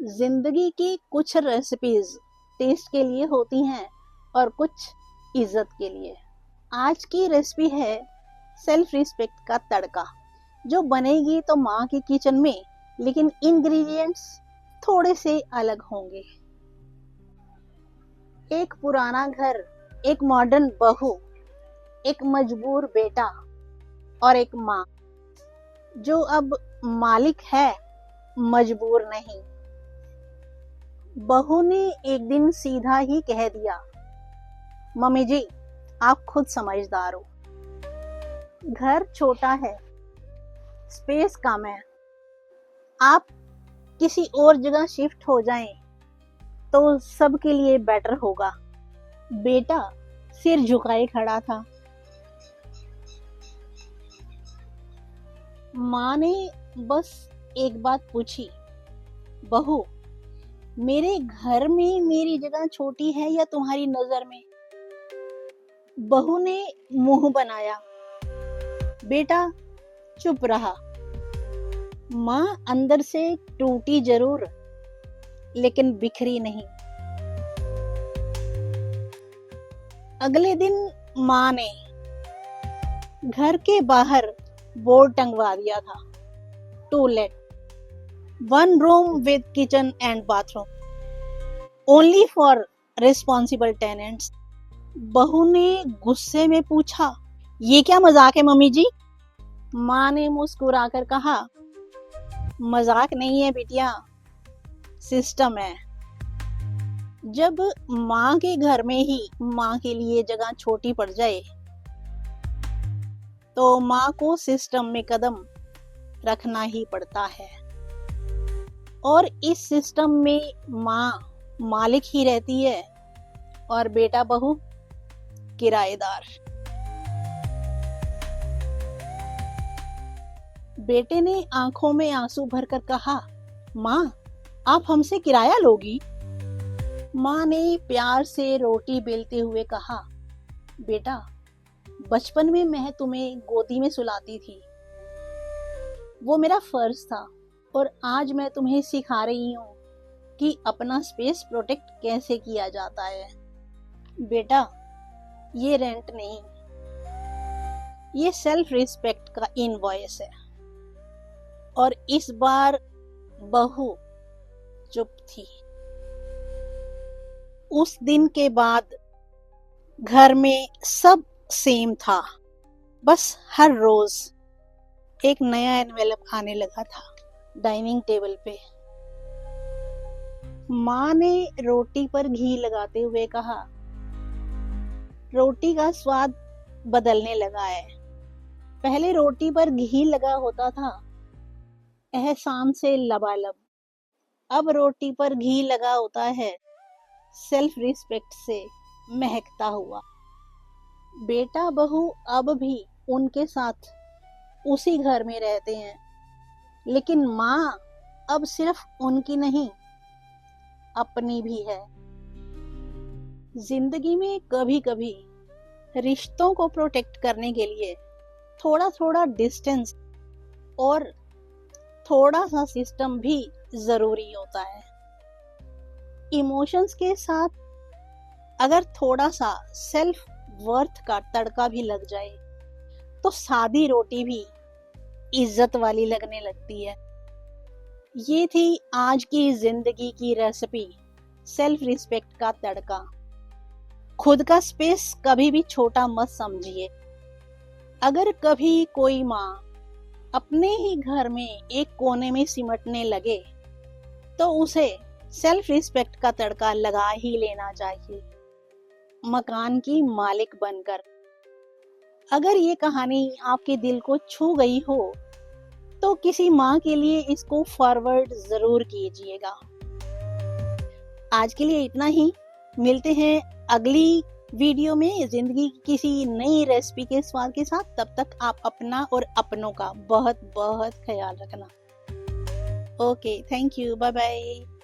जिंदगी की कुछ रेसिपीज टेस्ट के लिए होती हैं और कुछ इज्जत के लिए। आज की रेसिपी है सेल्फ रिस्पेक्ट का तड़का, जो बनेगी तो माँ की किचन में, लेकिन इंग्रेडिएंट्स थोड़े से अलग होंगे। एक पुराना घर, एक मॉडर्न बहू, एक मजबूर बेटा और एक माँ जो अब मालिक है, मजबूर नहीं। बहू ने एक दिन सीधा ही कह दिया, मम्मी जी आप खुद समझदार हो, घर छोटा है, स्पेस कम है, आप किसी और जगह शिफ्ट हो जाएं तो सबके लिए बेटर होगा। बेटा सिर झुकाए खड़ा था। माँ ने बस एक बात पूछी, बहू मेरे घर में मेरी जगह छोटी है या तुम्हारी नजर में? बहू ने मुंह बनाया, बेटा चुप रहा। माँ अंदर से टूटी जरूर, लेकिन बिखरी नहीं। अगले दिन माँ ने घर के बाहर बोर्ड टंगवा दिया था, to let, 1 room with kitchen and bathroom, only for responsible tenants. बहू ने गुस्से में पूछा, ये क्या मजाक है मम्मी जी? माँ ने मुस्कुराकर कहा, मजाक नहीं है बिटिया, सिस्टम है। जब माँ के घर में ही माँ के लिए जगह छोटी पड़ जाए तो माँ को सिस्टम में कदम रखना ही पड़ता है, और इस सिस्टम में माँ मालिक ही रहती है और बेटा बहू किराएदार। बेटे ने आंखों में आंसू भरकर कहा, माँ आप हमसे किराया लोगी? माँ ने प्यार से रोटी बेलते हुए कहा, बेटा बचपन में मैं तुम्हें गोदी में सुलाती थी, वो मेरा फर्ज था, और आज मैं तुम्हें सिखा रही हूँ कि अपना स्पेस प्रोटेक्ट कैसे किया जाता है। बेटा ये रेंट नहीं, ये सेल्फ रिस्पेक्ट का इनवॉइस है। और इस बार बहू चुप थी। उस दिन के बाद घर में सब सेम था, बस हर रोज एक नया एनवेलप आने लगा था डाइनिंग टेबल पे। माँ ने रोटी पर घी लगाते हुए कहा, रोटी का स्वाद बदलने लगा है। पहले रोटी पर घी लगा होता था एहसान से लबालब, अब रोटी पर घी लगा होता है सेल्फ रिस्पेक्ट से महकता हुआ। बेटा बहू अब भी उनके साथ उसी घर में रहते हैं, लेकिन माँ अब सिर्फ उनकी नहीं, अपनी भी है। जिंदगी में कभी कभी रिश्तों को प्रोटेक्ट करने के लिए थोड़ा थोड़ा डिस्टेंस और थोड़ा सा सिस्टम भी जरूरी होता है। इमोशंस के साथ अगर थोड़ा सा सेल्फ वर्थ का तड़का भी लग जाए तो सादी रोटी भी इज्जत वाली लगने लगती है। ये थी आज की जिंदगी की रेसिपी, सेल्फ रिस्पेक्ट का तड़का। खुद का स्पेस कभी भी छोटा मत समझिए। अगर कभी कोई माँ अपने ही घर में एक कोने में सिमटने लगे तो उसे सेल्फ रिस्पेक्ट का तड़का लगा ही लेना चाहिए, मकान की मालिक बनकर। अगर ये कहानी आपके दिल को छू गई हो तो किसी माँ के लिए इसको फॉरवर्ड जरूर कीजिएगा। आज के लिए इतना ही, मिलते हैं अगली वीडियो में जिंदगी की किसी नई रेसिपी के स्वाद के साथ। तब तक आप अपना और अपनों का बहुत बहुत ख्याल रखना। Okay, thank you, bye bye.